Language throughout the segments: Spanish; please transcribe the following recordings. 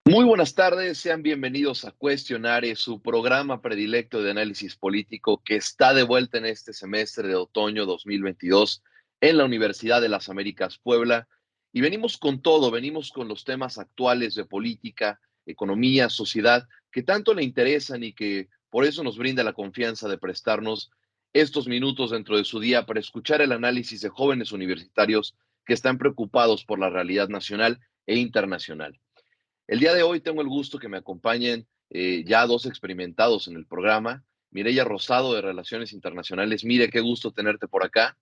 Muy buenas tardes, sean bienvenidos a Cuestionare, su programa predilecto de análisis político que está de vuelta en este semestre de otoño 2022 en la Universidad de las Américas Puebla. Y venimos con todo, venimos con los temas actuales de política, economía, sociedad, que tanto le interesan y que por eso nos brinda la confianza de prestarnos estos minutos dentro de su día para escuchar el análisis de jóvenes universitarios que están preocupados por la realidad nacional e internacional. El día de hoy tengo el gusto que me acompañen ya dos experimentados en el programa. Mireya Rosado de Relaciones Internacionales. Mire, qué gusto tenerte por acá.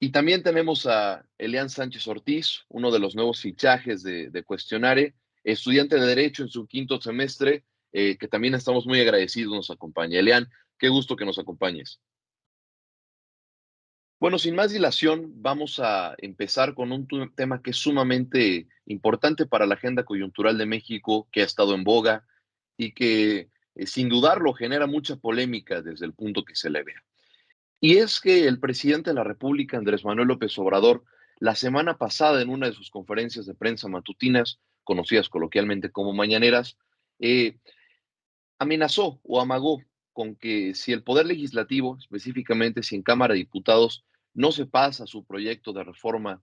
Y también tenemos a Elian Sánchez Ortiz, uno de los nuevos fichajes de Cuestionare, estudiante de Derecho en su quinto semestre, que también estamos muy agradecidos nos acompaña. Elian, qué gusto que nos acompañes. Bueno, sin más dilación, vamos a empezar con un tema que es sumamente importante para la agenda coyuntural de México, que ha estado en boga y que sin dudarlo genera mucha polémica desde el punto que se le vea. Y es que el presidente de la República, Andrés Manuel López Obrador, la semana pasada en una de sus conferencias de prensa matutinas, conocidas coloquialmente como mañaneras, eh, amenazó o amagó con que si el Poder Legislativo, específicamente si en Cámara de Diputados, no se pasa su proyecto de reforma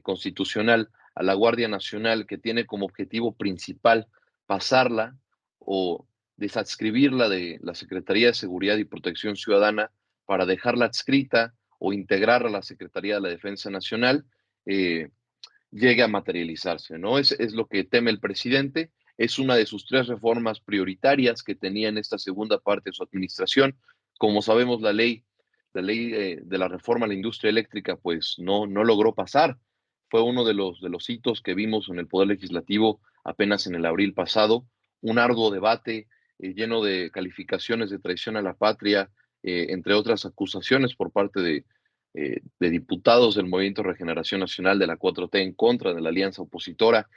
constitucional a la Guardia Nacional, que tiene como objetivo principal pasarla o desadscribirla de la Secretaría de Seguridad y Protección Ciudadana para dejarla adscrita o integrarla a la Secretaría de la Defensa Nacional, eh, llegue a materializarse, ¿no? Es lo que teme el presidente, es una de sus tres reformas prioritarias que tenía en esta segunda parte de su administración. Como sabemos, la ley de la reforma a la industria eléctrica, pues no logró pasar. Fue uno de los hitos que vimos en el Poder Legislativo apenas en el abril pasado, un arduo debate lleno de calificaciones de traición a la patria, entre otras acusaciones por parte de diputados del Movimiento de Regeneración Nacional de la 4T en contra de la alianza opositora.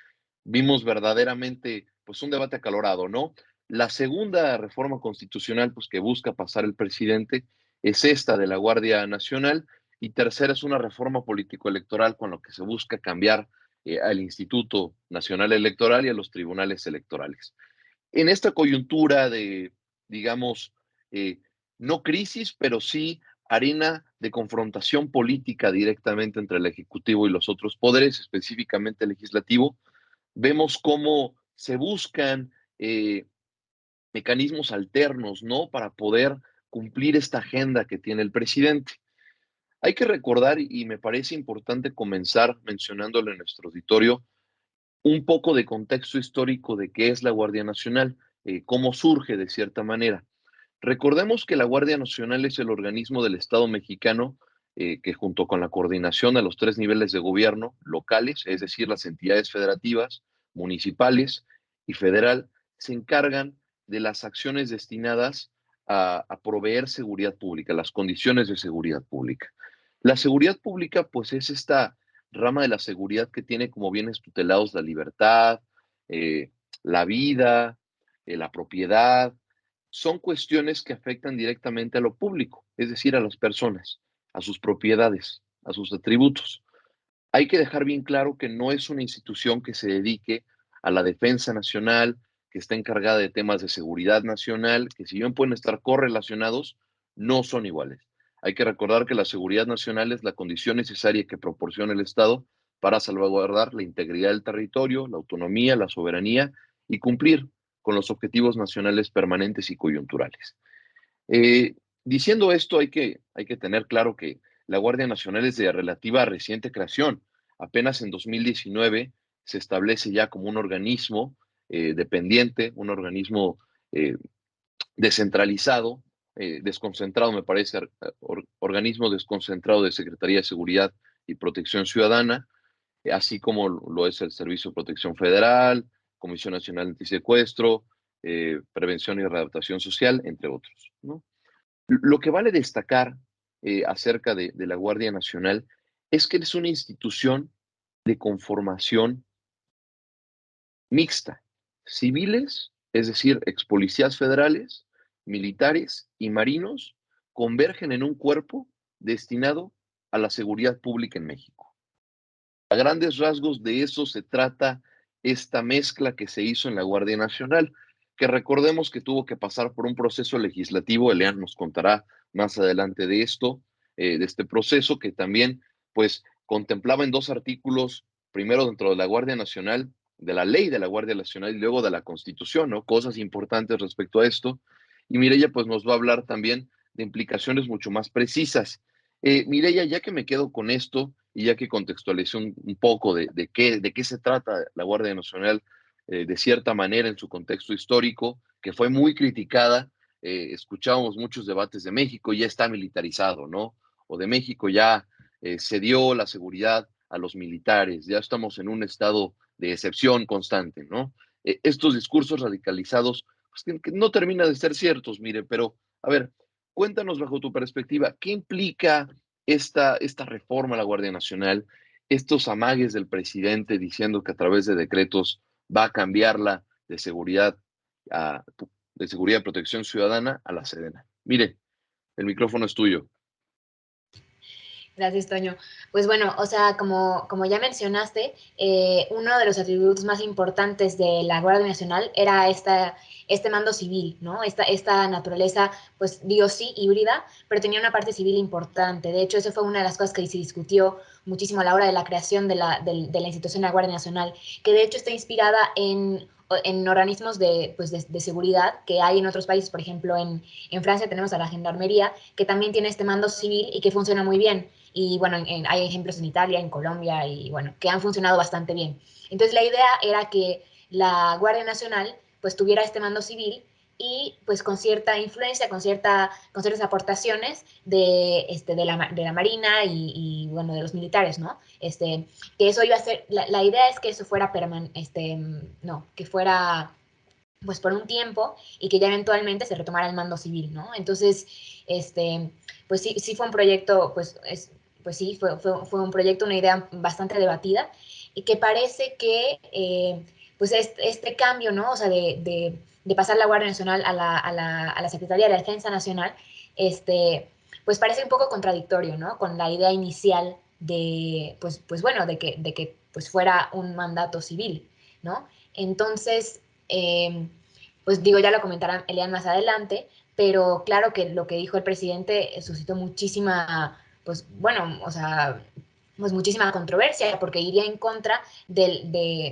Vimos verdaderamente pues un debate acalorado, ¿no? La segunda reforma constitucional pues que busca pasar el presidente es esta de la Guardia Nacional, y tercera es una reforma político-electoral con lo que se busca cambiar al Instituto Nacional Electoral y a los tribunales electorales. En esta coyuntura de, digamos, eh, no crisis, pero sí arena de confrontación política directamente entre el Ejecutivo y los otros poderes, específicamente el Legislativo, vemos cómo se buscan mecanismos alternos, ¿no? Para poder cumplir esta agenda que tiene el presidente. Hay que recordar, y me parece importante comenzar mencionándolo en nuestro auditorio, un poco de contexto histórico de qué es la Guardia Nacional, cómo surge de cierta manera. Recordemos que la Guardia Nacional es el organismo del Estado mexicano que junto con la coordinación de los tres niveles de gobierno locales, es decir, las entidades federativas, municipales y federal, se encargan de las acciones destinadas a proveer seguridad pública, las condiciones de seguridad pública. La seguridad pública, pues, es esta rama de la seguridad que tiene como bienes tutelados la libertad, eh, la vida, la propiedad. Son cuestiones que afectan directamente a lo público, es decir, a las personas, a sus propiedades, a sus atributos. Hay que dejar bien claro que no es una institución que se dedique a la defensa nacional, que está encargada de temas de seguridad nacional, que si bien pueden estar correlacionados, no son iguales. Hay que recordar que la seguridad nacional es la condición necesaria que proporciona el Estado para salvaguardar la integridad del territorio, la autonomía, la soberanía y cumplir con los objetivos nacionales permanentes y coyunturales. Eh, Diciendo esto, hay que tener claro que la Guardia Nacional es de relativa reciente creación. Apenas en 2019 se establece ya como un organismo dependiente, un organismo eh, descentralizado, desconcentrado, me parece, organismo desconcentrado de Secretaría de Seguridad y Protección Ciudadana, así como lo es el Servicio de Protección Federal, Comisión Nacional Antisecuestro, Prevención y Readaptación Social, entre otros, ¿no? Lo que vale destacar acerca de la Guardia Nacional es que es una institución de conformación mixta. Civiles, es decir, ex policías federales, militares y marinos, convergen en un cuerpo destinado a la seguridad pública en México. A grandes rasgos de eso se trata esta mezcla que se hizo en la Guardia Nacional, que recordemos que tuvo que pasar por un proceso legislativo. Elian nos contará más adelante de esto, de este proceso que también pues contemplaba en dos artículos, primero dentro de la Guardia Nacional, de la ley de la Guardia Nacional y luego de la Constitución, ¿no? Cosas importantes respecto a esto. Y Mireya pues nos va a hablar también de implicaciones mucho más precisas. Mireya, ya que me quedo con esto y ya que contextualicé un poco de qué se trata la Guardia Nacional, de cierta manera en su contexto histórico, que fue muy criticada, escuchábamos muchos debates de México, ya está militarizado, ¿no? O de México ya se dio la seguridad a los militares, ya estamos en un estado de excepción constante, ¿no? Estos discursos radicalizados, pues, que no terminan de ser ciertos, mire, pero a ver, cuéntanos bajo tu perspectiva, ¿qué implica esta reforma a la Guardia Nacional, estos amagues del presidente diciendo que a través de decretos va a cambiarla de seguridad a, de seguridad y protección ciudadana a la Sedena? Mire, el micrófono es tuyo. Gracias, Toño. Pues bueno, o sea, como ya mencionaste, uno de los atributos más importantes de la Guardia Nacional era este mando civil, ¿no? Esta naturaleza, pues digo sí, híbrida, pero tenía una parte civil importante. De hecho, eso fue una de las cosas que se discutió muchísimo a la hora de la creación de la institución de la Guardia Nacional, que de hecho está inspirada en organismos de seguridad que hay en otros países. Por ejemplo, en Francia tenemos a la Gendarmería, que también tiene este mando civil y que funciona muy bien. Y bueno, hay ejemplos en Italia, en Colombia, y bueno, que han funcionado bastante bien. Entonces la idea era que la Guardia Nacional pues tuviera este mando civil y pues con cierta influencia, con ciertas aportaciones de la Marina bueno, de los militares, ¿no? Que eso iba a ser, la idea es que eso fuera no, que fuera pues por un tiempo y que ya eventualmente se retomara el mando civil, ¿no? Entonces, pues sí fue un proyecto, pues sí, fue un proyecto, una idea bastante debatida y que parece que, pues este cambio, ¿no? O sea, de pasar la Guardia Nacional a la Secretaría de la Defensa Nacional, pues parece un poco contradictorio, ¿no? Con la idea inicial pues bueno, de que pues fuera un mandato civil, ¿no? Entonces, pues digo, ya lo comentará Elian más adelante, pero claro que lo que dijo el presidente suscitó muchísima, pues bueno, o sea, pues muchísima controversia, porque iría en contra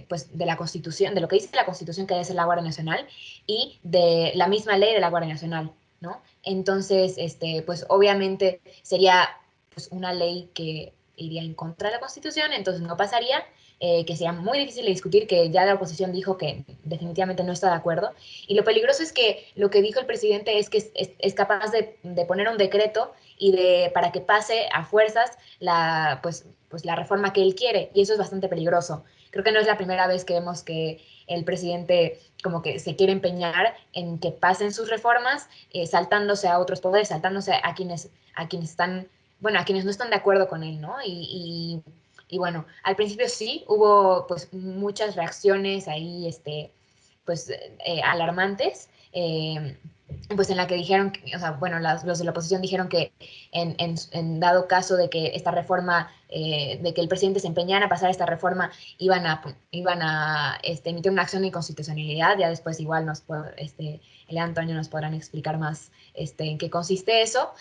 pues, de la Constitución, de lo que dice la Constitución que debe ser la Guardia Nacional y de la misma ley de la Guardia Nacional, ¿no? Entonces, pues obviamente sería pues, una ley que iría en contra de la Constitución, entonces no pasaría, que sería muy difícil de discutir, que ya la oposición dijo que definitivamente no está de acuerdo. Y lo peligroso es que lo que dijo el presidente es que es capaz de poner un decreto para que pase a fuerzas pues la reforma que él quiere, y eso es bastante peligroso. Creo que no es la primera vez que vemos que el presidente como que se quiere empeñar en que pasen sus reformas, saltándose a otros poderes, saltándose a quienes están, bueno, a quienes no están de acuerdo con él, ¿no? Y bueno, al principio sí, hubo pues muchas reacciones ahí, pues alarmantes, pues en la que dijeron, o sea, bueno, los de la oposición dijeron que en dado caso de que esta reforma, de que el presidente se empeñara a pasar esta reforma, iban a emitir una acción de inconstitucionalidad. Ya después igual el Antonio nos podrán explicar más en qué consiste eso.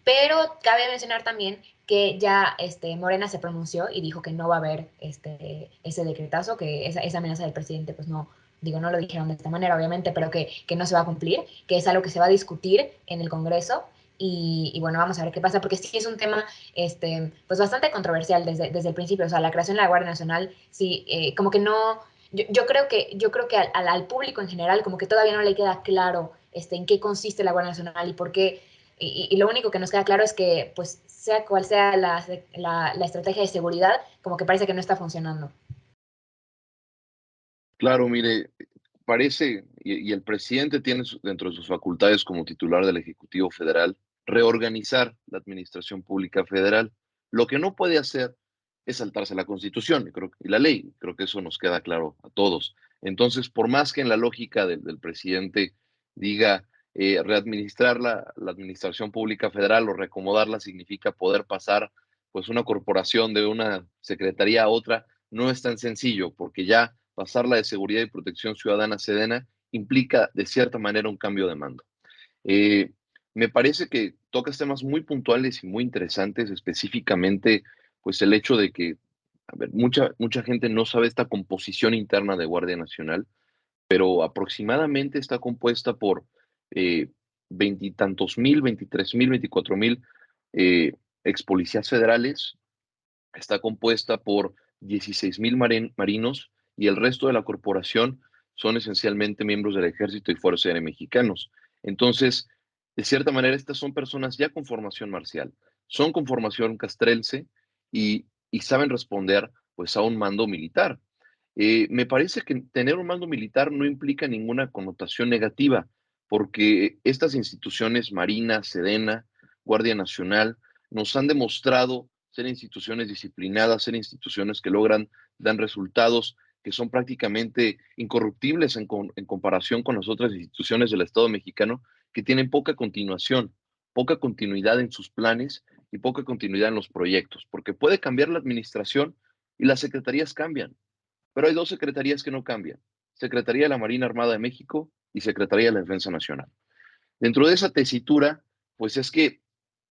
Pero cabe mencionar también que ya Morena se pronunció y dijo que no va a haber ese decretazo, que esa amenaza del presidente, pues no, digo, no lo dijeron de esta manera, obviamente, pero que no se va a cumplir, que es algo que se va a discutir en el Congreso. Y bueno, vamos a ver qué pasa, porque sí es un tema pues bastante controversial desde el principio. O sea, la creación de la Guardia Nacional, sí, como que no, yo creo que al público en general como que todavía no le queda claro en qué consiste la Guardia Nacional y por qué, y lo único que nos queda claro es que, pues, sea cual sea la estrategia de seguridad, como que parece que no está funcionando. Claro, mire, parece, y el presidente tiene dentro de sus facultades como titular del Ejecutivo Federal, reorganizar la administración pública federal. Lo que no puede hacer es saltarse la Constitución y la ley. Creo que eso nos queda claro a todos. Entonces, por más que en la lógica del presidente diga readministrar la administración pública federal o reacomodarla significa poder pasar pues una corporación de una secretaría a otra no es tan sencillo, porque ya pasarla de Seguridad y Protección Ciudadana a Sedena implica de cierta manera un cambio de mando. Eh, Me parece que tocas temas muy puntuales y muy interesantes, específicamente pues el hecho de que, a ver, mucha gente no sabe esta composición interna de Guardia Nacional, pero aproximadamente está compuesta por veintitantos mil, 23,000, 24,000 ex policías federales, está compuesta por 16,000 marinos y el resto de la corporación son esencialmente miembros del Ejército y Fuerza Aérea mexicanos. Entonces, de cierta manera, estas son personas ya con formación marcial, son con formación castrense y saben responder pues a un mando militar. Me parece que tener un mando militar no implica ninguna connotación negativa, porque estas instituciones, Marina, Sedena, Guardia Nacional, nos han demostrado ser instituciones disciplinadas, ser instituciones que logran, dan resultados que son prácticamente incorruptibles en comparación con las otras instituciones del Estado mexicano que tienen poca continuación, poca continuidad en sus planes y poca continuidad en los proyectos, porque puede cambiar la administración y las secretarías cambian, pero hay dos secretarías que no cambian: Secretaría de la Marina Armada de México y Secretaría de la Defensa Nacional. Dentro de esa tesitura, pues es que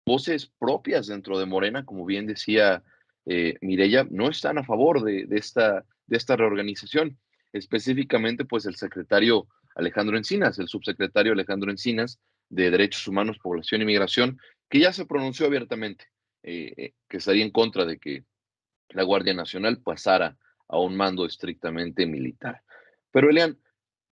voces propias dentro de Morena, como bien decía Mireya, no están a favor de esta reorganización. Específicamente, pues el secretario Alejandro Encinas, el subsecretario Alejandro Encinas de Derechos Humanos, Población y Migración, que ya se pronunció abiertamente que estaría en contra de que la Guardia Nacional pasara a un mando estrictamente militar. Pero, Elian,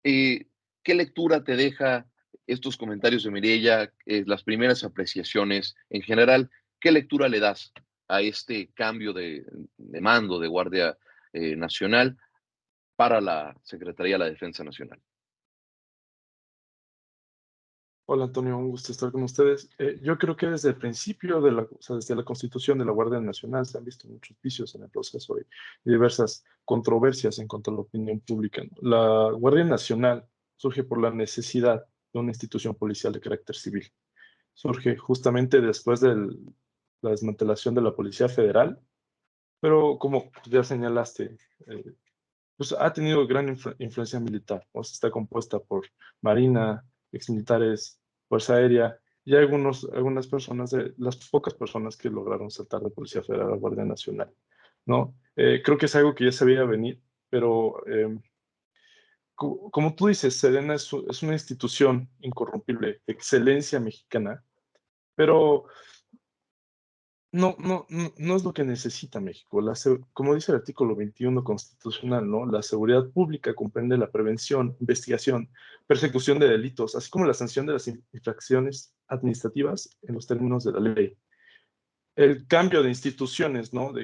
eh, ¿qué lectura te deja estos comentarios de Mireya, las primeras apreciaciones en general? ¿Qué lectura le das a este cambio de mando de Guardia Nacional para la Secretaría de la Defensa Nacional? Hola Antonio, un gusto estar con ustedes. Yo creo que desde el principio o sea, desde la constitución de la Guardia Nacional se han visto muchos vicios en el proceso y diversas controversias en cuanto a la opinión pública. La Guardia Nacional surge por la necesidad de una institución policial de carácter civil. Surge justamente después de la desmantelación de la Policía Federal, pero como ya señalaste, pues ha tenido gran influencia militar. O sea, está compuesta por Marina, exmilitares, Fuerza Aérea y algunas personas, las pocas personas que lograron saltar de Policía Federal a Guardia Nacional, ¿no? Creo que es algo que ya se veía venir, pero como tú dices, Sedena es una institución incorrompible, de excelencia mexicana, pero no es lo que necesita México. Como dice el artículo 21 constitucional, ¿no? La seguridad pública comprende la prevención, investigación, persecución de delitos, así como la sanción de las infracciones administrativas en los términos de la ley. El cambio de instituciones, ¿no? O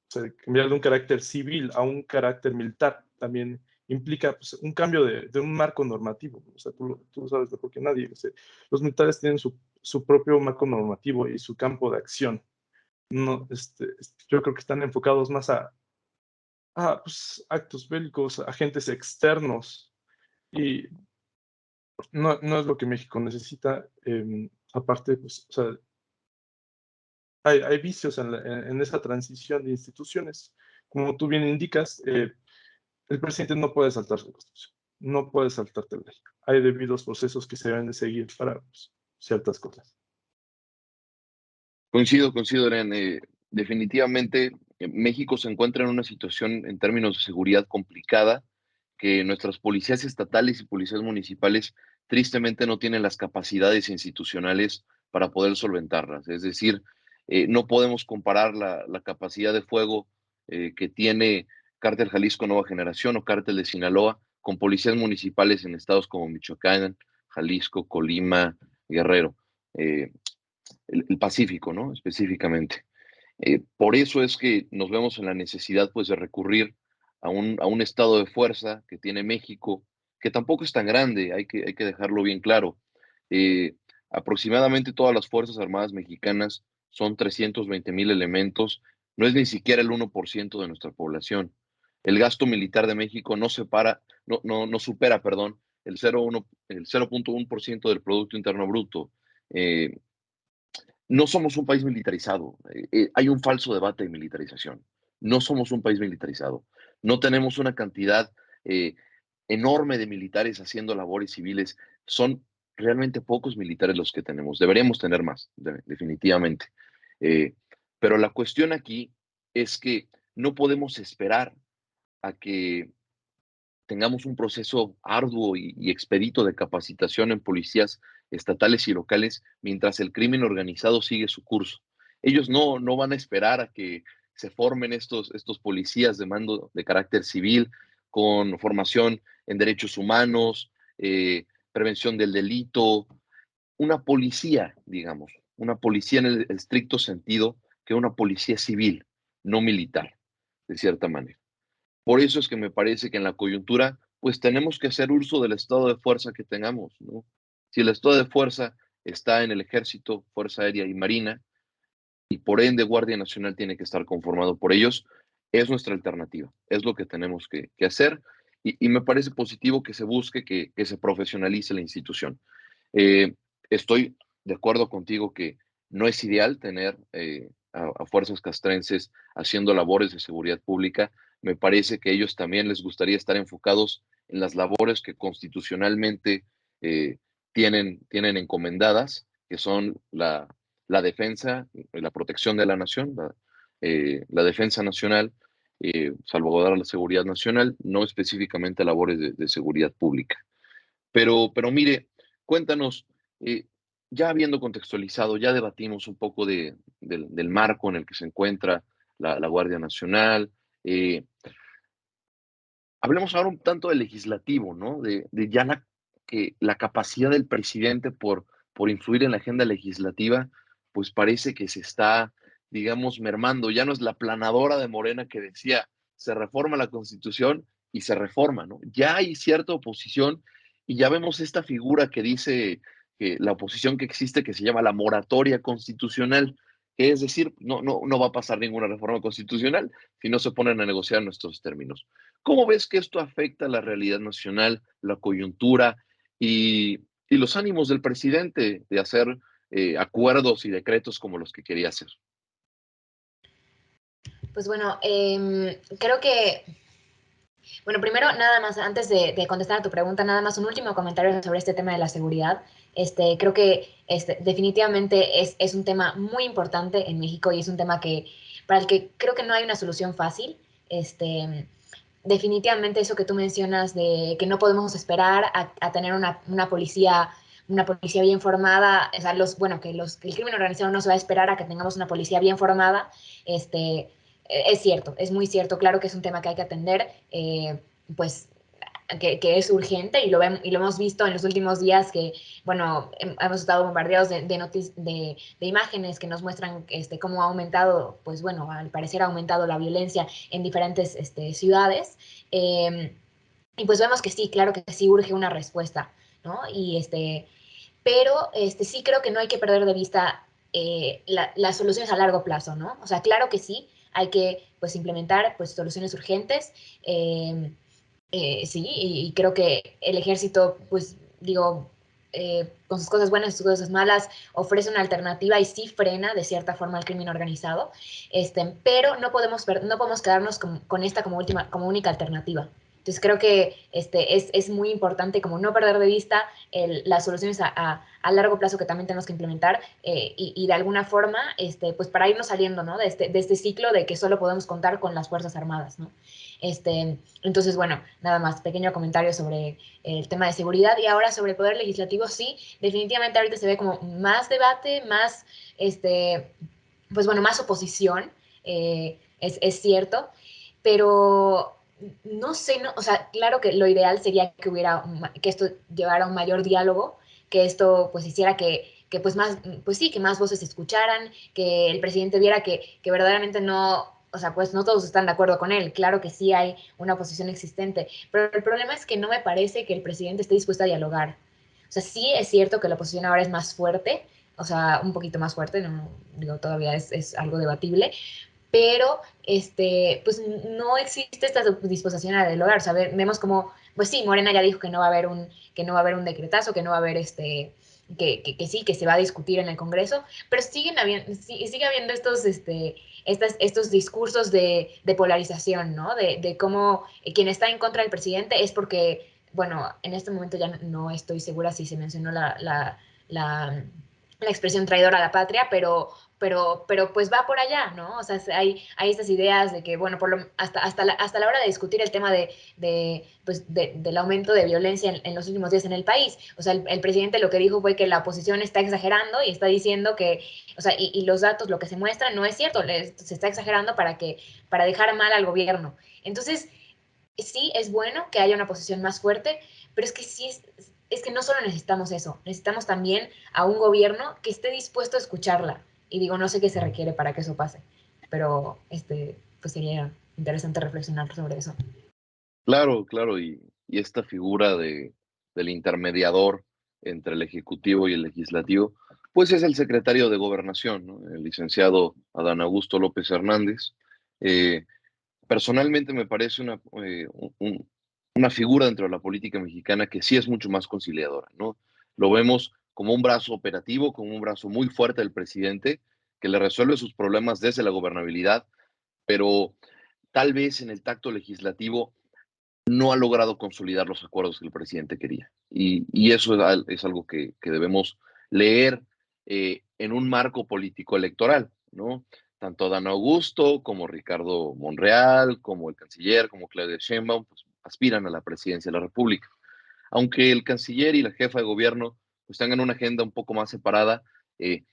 sea, de cambiar de un carácter civil a un carácter militar también implica pues, un cambio de un marco normativo. O sea, tú lo sabes mejor que nadie. O sea, los militares tienen su propio marco normativo y su campo de acción. No, yo creo que están enfocados más a pues, actos bélicos, agentes externos, y no es lo que México necesita. Aparte, pues, o sea, hay vicios en esa transición de instituciones. Como tú bien indicas, el presidente no puede saltar su constitución, no puede saltarte la ley. Hay debidos procesos que se deben de seguir para pues, ciertas cosas. Coincido, Eren. Definitivamente, México se encuentra en una situación en términos de seguridad complicada, que nuestras policías estatales y policías municipales tristemente no tienen las capacidades institucionales para poder solventarlas. Es decir, no podemos comparar la capacidad de fuego que tiene Cártel Jalisco Nueva Generación o Cártel de Sinaloa con policías municipales en estados como Michoacán, Jalisco, Colima, Guerrero. El Pacífico, ¿no? Específicamente. Por eso es que nos vemos en la necesidad, pues, de recurrir a un estado de fuerza que tiene México, que tampoco es tan grande, hay que dejarlo bien claro. Eh, Aproximadamente todas las Fuerzas Armadas mexicanas son 320,000 elementos, no es ni siquiera el 1% de nuestra población. El gasto militar de México no supera, perdón, el 0,1% del Producto Interno Bruto. Eh, no somos un país militarizado. Hay un falso debate de militarización. No somos un país militarizado. No tenemos una cantidad eh, enorme de militares haciendo labores civiles. Son realmente pocos militares los que tenemos. Deberíamos tener más, definitivamente. Eh, pero la cuestión aquí es que no podemos esperar a que tengamos un proceso arduo y expedito de capacitación en policías estatales y locales mientras el crimen organizado sigue su curso. Ellos no van a esperar a que se formen estos policías de mando de carácter civil con formación en derechos humanos, prevención del delito, una policía, digamos, una policía en el estricto sentido que una policía civil, no militar, de cierta manera. Por eso es que me parece que en la coyuntura, pues tenemos que hacer uso del estado de fuerza que tengamos, ¿no? Si el estado de fuerza está en el Ejército, Fuerza Aérea y Marina, y por ende Guardia Nacional tiene que estar conformado por ellos, es nuestra alternativa, es lo que tenemos que hacer, y me parece positivo que se busque que se profesionalice la institución. Estoy de acuerdo contigo que no es ideal tener a fuerzas castrenses haciendo labores de seguridad pública. Me parece que a ellos también les gustaría estar enfocados en las labores que constitucionalmente eh, tienen encomendadas, que son la defensa, la protección de la nación, la defensa nacional, salvaguardar la seguridad nacional, no específicamente labores de seguridad pública. Pero mire, cuéntanos, eh, ya habiendo contextualizado, ya debatimos un poco del marco en el que se encuentra la Guardia Nacional. eh, Hablemos ahora un tanto del legislativo, ¿no? De ya la capacidad del presidente por influir en la agenda legislativa, pues parece que se está, digamos, mermando. Ya no es la planadora de Morena que decía, se reforma la Constitución y se reforma, ¿no? Ya hay cierta oposición y ya vemos esta figura que dice que la oposición que existe, que se llama la moratoria constitucional, que es decir, no va a pasar ninguna reforma constitucional si no se ponen a negociar nuestros términos. ¿Cómo ves que esto afecta la realidad nacional, la coyuntura y los ánimos del presidente de hacer acuerdos y decretos como los que quería hacer? Pues bueno, creo que, bueno, primero, nada más, antes de contestar a tu pregunta, nada más un último comentario sobre este tema de la seguridad. Creo que definitivamente es un tema muy importante en México y es un tema para el que creo que no hay una solución fácil. Definitivamente eso que tú mencionas de que no podemos esperar a tener una policía bien formada, o sea, que el crimen organizado no se va a esperar a que tengamos una policía bien formada, es cierto, es muy cierto, claro que es un tema que hay que atender, pues que es urgente y lo hemos visto en los últimos días que, bueno, hemos estado bombardeados de imágenes que nos muestran cómo ha aumentado, pues bueno, al parecer ha aumentado la violencia en diferentes ciudades. Eh, y pues vemos que sí, claro que sí urge una respuesta, ¿no? Pero sí creo que no hay que perder de vista las soluciones a largo plazo, ¿no? O sea, claro que sí, hay que pues implementar pues soluciones urgentes. Sí, y creo que el ejército, pues digo, con sus cosas buenas y sus cosas malas, ofrece una alternativa y sí frena de cierta forma al crimen organizado, pero no podemos quedarnos con esta como única alternativa. Entonces creo que es muy importante como no perder de vista las soluciones a largo plazo que también tenemos que implementar y de alguna forma, pues para irnos saliendo, ¿no? De este ciclo de que solo podemos contar con las Fuerzas Armadas, ¿no? Entonces, bueno, nada más, pequeño comentario sobre el tema de seguridad y ahora sobre el poder legislativo, sí, definitivamente ahorita se ve como más debate, más, pues bueno, más oposición, es cierto, pero no sé, no, o sea, claro que lo ideal sería que esto llevara a un mayor diálogo, que esto pues hiciera que pues más, pues sí, que más voces se escucharan, que el presidente viera que verdaderamente no, o sea, pues no todos están de acuerdo con él, claro que sí hay una oposición existente, pero el problema es que no me parece que el presidente esté dispuesto a dialogar. O sea, sí es cierto que la oposición ahora es más fuerte, o sea, un poquito más fuerte, no digo, todavía es algo debatible, pero pues no existe esta disposición a dialogar. O sea, vemos como, pues sí, Morena ya dijo que no va a haber un decretazo, que no va a haber que sí, que se va a discutir en el Congreso, pero sigue habiendo estos discursos de polarización, ¿no? De cómo quien está en contra del presidente es porque, bueno, en este momento ya no estoy segura si se mencionó la, la expresión traidora a la patria, pero pues va por allá, ¿no? O sea, hay estas ideas de que, bueno, hasta la hora de discutir el tema del aumento de violencia en los últimos días en el país. O sea, el presidente lo que dijo fue que la oposición está exagerando y está diciendo que, o sea, y los datos, lo que se muestra no es cierto, se está exagerando para dejar mal al gobierno. Entonces, sí es bueno que haya una posición más fuerte, pero es que sí es que no solo necesitamos eso, necesitamos también a un gobierno que esté dispuesto a escucharla. Y digo, no sé qué se requiere para que eso pase, pero pues sería interesante reflexionar sobre eso. Claro, claro, y esta figura del intermediador entre el Ejecutivo y el Legislativo, pues es el secretario de Gobernación, ¿no? El licenciado Adán Augusto López Hernández. Eh, Personalmente me parece una figura dentro de la política mexicana que sí es mucho más conciliadora, ¿no? Lo vemos como un brazo operativo, como un brazo muy fuerte del presidente, que le resuelve sus problemas desde la gobernabilidad, pero tal vez en el tacto legislativo no ha logrado consolidar los acuerdos que el presidente quería. Y eso es algo que debemos leer en un marco político electoral, ¿no? Tanto Dan Augusto como Ricardo Monreal, como el canciller, como Claudia Sheinbaum, pues, aspiran a la presidencia de la República. Aunque el canciller y la jefa de gobierno pues, tengan una agenda un poco más separada, eh,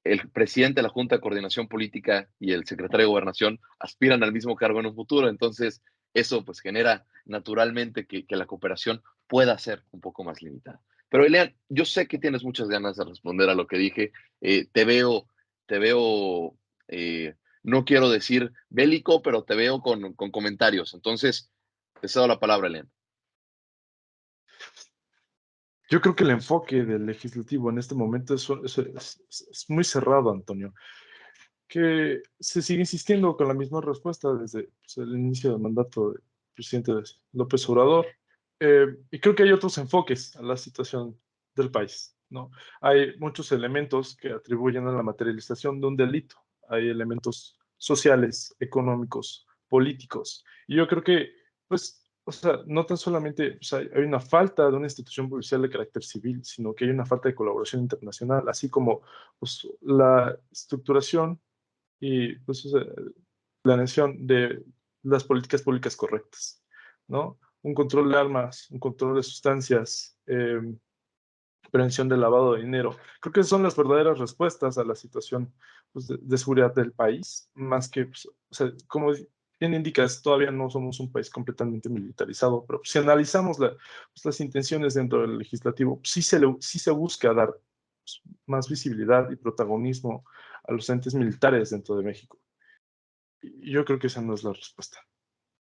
el presidente de la Junta de Coordinación Política y el secretario de Gobernación aspiran al mismo cargo en un futuro, entonces eso pues genera naturalmente que la cooperación pueda ser un poco más limitada. Pero Elian, yo sé que tienes muchas ganas de responder a lo que dije, te veo, no quiero decir bélico, pero te veo con comentarios, entonces te cedo la palabra, Elian. Yo creo que el enfoque del legislativo en este momento es muy cerrado, Antonio, que se sigue insistiendo con la misma respuesta desde pues, el inicio del mandato del presidente López Obrador. Y creo que hay otros enfoques a la situación del país, ¿no? Hay muchos elementos que atribuyen a la materialización de un delito. Hay elementos sociales, económicos, políticos. Y yo creo que, pues, o sea, no tan solamente o sea, hay una falta de una institución policial de carácter civil, sino que hay una falta de colaboración internacional, así como pues, la estructuración y pues, o sea, planeación de las políticas públicas correctas, ¿no? Un control de armas, un control de sustancias, prevención del lavado de dinero. Creo que son las verdaderas respuestas a la situación pues, de seguridad del país, más que, pues, o sea, como bien indicas, todavía no somos un país completamente militarizado, pero si analizamos pues, las intenciones dentro del legislativo, pues, sí se busca dar pues, más visibilidad y protagonismo a los entes militares dentro de México. Y yo creo que esa no es la respuesta.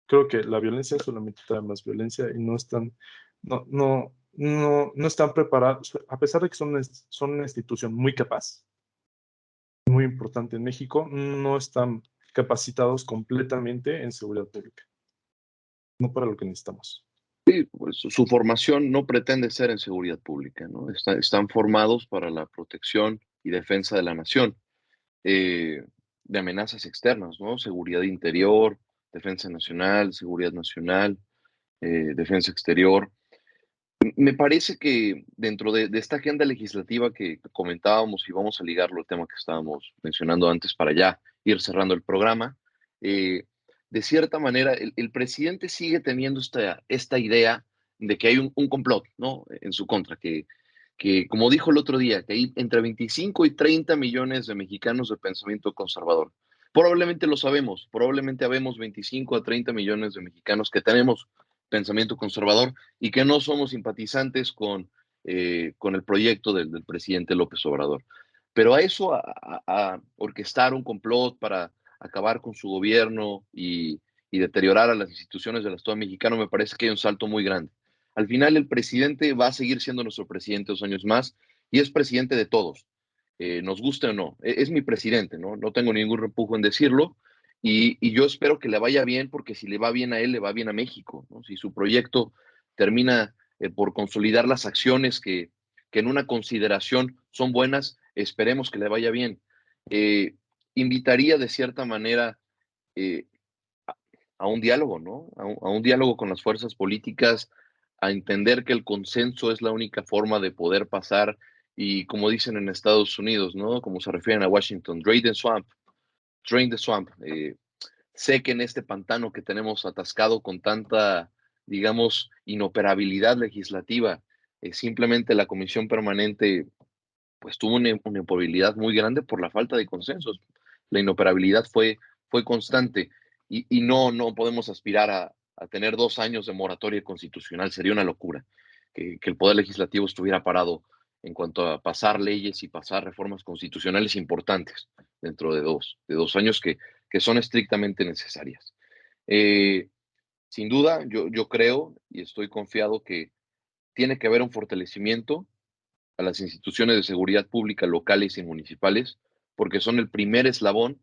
Creo que la violencia solamente trae más violencia y no están preparados, a pesar de que son una institución muy capaz, muy importante en México, no están capacitados completamente en seguridad pública, no para lo que necesitamos. Sí, pues, su formación no pretende ser en seguridad pública, ¿no? Están formados para la protección y defensa de la nación, eh, de amenazas externas, ¿no? Seguridad interior, defensa nacional, seguridad nacional, defensa exterior. Me parece que dentro de esta agenda legislativa que comentábamos, y vamos a ligarlo al tema que estábamos mencionando antes para ya ir cerrando el programa, de cierta manera el presidente sigue teniendo esta idea de que hay un complot, ¿no? En su contra, que como dijo el otro día, que hay entre 25 y 30 millones de mexicanos de pensamiento conservador. Probablemente lo sabemos, probablemente habemos 25 a 30 millones de mexicanos que tenemos pensamiento conservador y que no somos simpatizantes con el proyecto del presidente López Obrador. Pero a eso, a orquestar un complot para acabar con su gobierno y deteriorar a las instituciones del Estado mexicano, me parece que hay un salto muy grande. Al final, el presidente va a seguir siendo nuestro presidente 2 años más y es presidente de todos, nos guste o no. Es mi presidente, ¿no? No tengo ningún repujo en decirlo, y yo espero que le vaya bien, porque si le va bien a él, le va bien a México, ¿no? Si su proyecto termina por consolidar las acciones que en una consideración son buenas, esperemos que le vaya bien. Eh, Invitaría de cierta manera eh, a un diálogo, ¿no? A un diálogo con las fuerzas políticas, a entender que el consenso es la única forma de poder pasar y como dicen en Estados Unidos, ¿no? Como se refieren a Washington, drain the swamp. Sé que en este pantano que tenemos atascado con tanta, digamos, inoperabilidad legislativa, simplemente la comisión permanente pues tuvo una imposibilidad muy grande por la falta de consensos. La inoperabilidad fue constante y no podemos aspirar a tener 2 años de moratoria constitucional. Sería una locura que el Poder Legislativo estuviera parado en cuanto a pasar leyes y pasar reformas constitucionales importantes dentro de dos años que son estrictamente necesarias. Eh, Sin duda, yo creo y estoy confiado que tiene que haber un fortalecimiento a las instituciones de seguridad pública locales y municipales, porque son el primer eslabón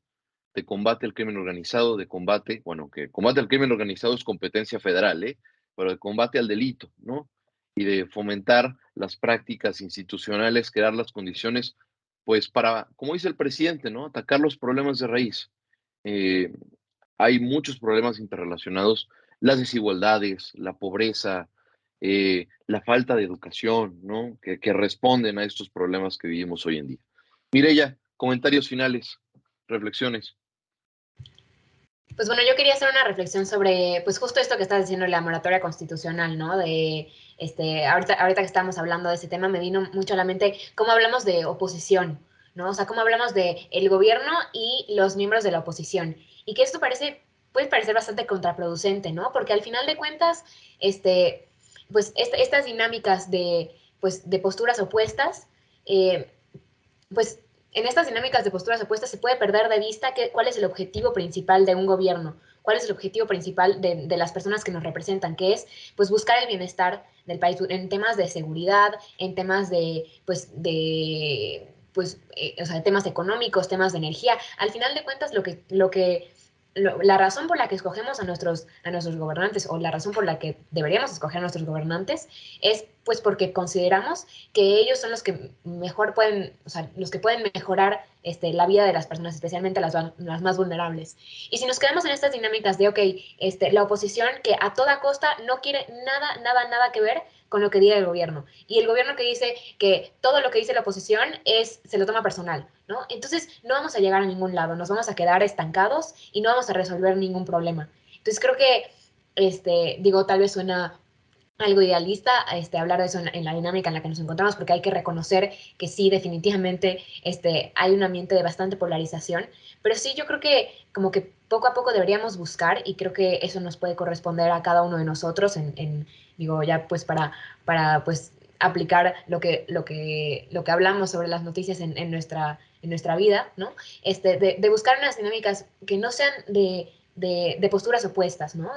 de combate al crimen organizado, de combate, bueno, que combate al crimen organizado es competencia federal, ¿eh? Pero de combate al delito, ¿no? Y de fomentar las prácticas institucionales, crear las condiciones, pues para, como dice el presidente, ¿no? Atacar los problemas de raíz. Eh, Hay muchos problemas interrelacionados, las desigualdades, la pobreza, la falta de educación, ¿no? Que responden a estos problemas que vivimos hoy en día. Mireya, comentarios finales, reflexiones. Pues bueno, yo quería hacer una reflexión sobre, pues justo esto que estás diciendo, la moratoria constitucional, ¿no? Ahorita que estábamos hablando de ese tema, me vino mucho a la mente cómo hablamos de oposición, ¿no? O sea, cómo hablamos de el gobierno y los miembros de la oposición. Y que esto puede parecer bastante contraproducente, ¿no? Porque al final de cuentas, estas dinámicas de posturas opuestas, eh, pues en estas dinámicas de posturas opuestas se puede perder de vista cuál es el objetivo principal de un gobierno, cuál es el objetivo principal de las personas que nos representan, que es pues buscar el bienestar del país en temas de seguridad, en temas o sea, temas económicos, temas de energía. Al final de cuentas, la razón por la que escogemos a nuestros gobernantes o la razón por la que deberíamos escoger a nuestros gobernantes es pues porque consideramos que ellos son los que mejor pueden, o sea, los que pueden mejorar la vida de las personas, especialmente las más vulnerables. Y si nos quedamos en estas dinámicas de, ok, la oposición que a toda costa no quiere nada que ver con lo que diga el gobierno. Y el gobierno que dice que todo lo que dice la oposición se lo toma personal, ¿no? Entonces no vamos a llegar a ningún lado, nos vamos a quedar estancados y no vamos a resolver ningún problema. Entonces creo que, digo, tal vez suena algo idealista hablar de eso en la dinámica en la que nos encontramos, porque hay que reconocer que sí, definitivamente hay un ambiente de bastante polarización, pero sí yo creo que como que poco a poco deberíamos buscar y creo que eso nos puede corresponder a cada uno de nosotros digo, ya pues para pues aplicar lo que hablamos sobre las noticias en nuestra vida, ¿no? De buscar unas dinámicas que no sean de posturas opuestas, ¿no?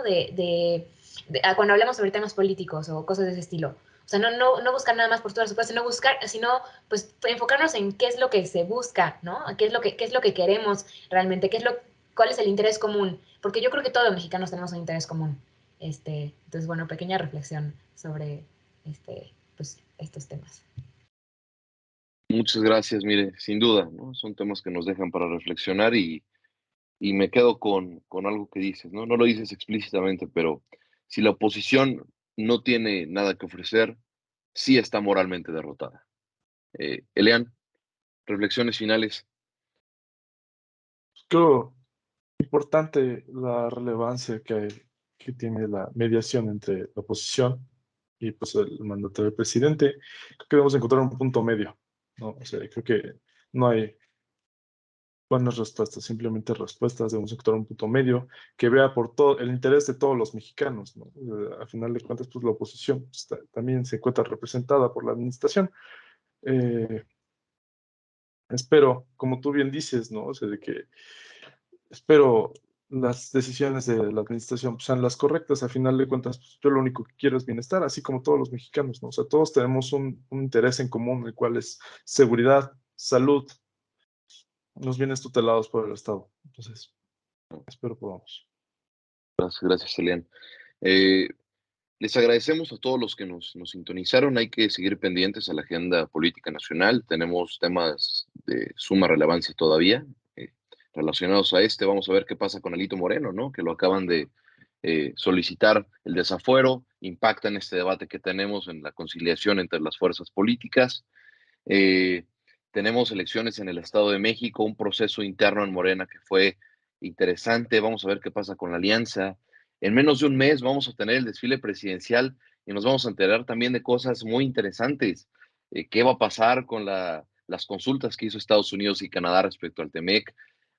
Cuando hablamos sobre temas políticos o cosas de ese estilo. O sea, no buscar nada más posturas opuestas, sino pues enfocarnos en qué es lo que se busca, ¿no? ¿Qué es lo que queremos realmente? ¿Cuál es el interés común? Porque yo creo que todos los mexicanos tenemos un interés común. Entonces, bueno, pequeña reflexión sobre pues, estos temas. Muchas gracias, mire, sin duda, ¿no? Son temas que nos dejan para reflexionar y me quedo con algo que dices, ¿no? No lo dices explícitamente, pero si la oposición no tiene nada que ofrecer, sí está moralmente derrotada. Elian, reflexiones finales. Creo importante la relevancia que tiene la mediación entre la oposición y pues el mandato del presidente. Creo que debemos encontrar un punto medio, ¿no? O sea, creo que no hay buenas respuestas, simplemente respuestas. Debemos encontrar un punto medio que vea por todo el interés de todos los mexicanos, ¿no? Al final de cuentas, pues la oposición pues, también se encuentra representada por la administración. Eh, Espero, como tú bien dices, ¿no? O sea, de que espero las decisiones de la administración pues, sean las correctas. Al final de cuentas, pues, yo lo único que quiero es bienestar, así como todos los mexicanos, ¿no? O sea, todos tenemos un interés en común, el cual es seguridad, salud, los bienes tutelados por el Estado. Entonces, espero podamos. Gracias, Elian. Eh, Les agradecemos a todos los que nos sintonizaron. Hay que seguir pendientes a la agenda política nacional. Tenemos temas de suma relevancia todavía relacionados a este. Vamos a ver qué pasa con Alito Moreno, ¿no? Que lo acaban de solicitar el desafuero. Impacta en este debate que tenemos en la conciliación entre las fuerzas políticas. Eh, Tenemos elecciones en el Estado de México, un proceso interno en Morena que fue interesante. Vamos a ver qué pasa con la alianza. En menos de un mes vamos a tener el desfile presidencial y nos vamos a enterar también de cosas muy interesantes. ¿Qué va a pasar con las consultas que hizo Estados Unidos y Canadá respecto al TEMEC?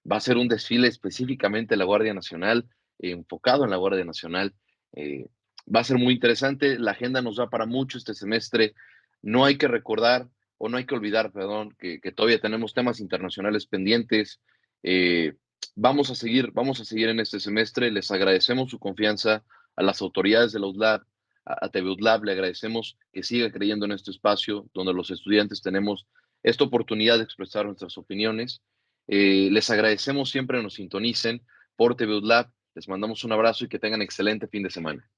Va a ser un desfile específicamente de la Guardia Nacional, enfocado en la Guardia Nacional. Eh, Va a ser muy interesante. La agenda nos da para mucho este semestre. No hay que recordar o no hay que olvidar, perdón, que todavía tenemos temas internacionales pendientes. Eh, vamos a seguir en este semestre. Les agradecemos su confianza a las autoridades de la UDLAB, a TV UDLAB, le agradecemos que siga creyendo en este espacio donde los estudiantes tenemos esta oportunidad de expresar nuestras opiniones. Les agradecemos siempre nos sintonicen por TV UDLAB. Les mandamos un abrazo y que tengan excelente fin de semana.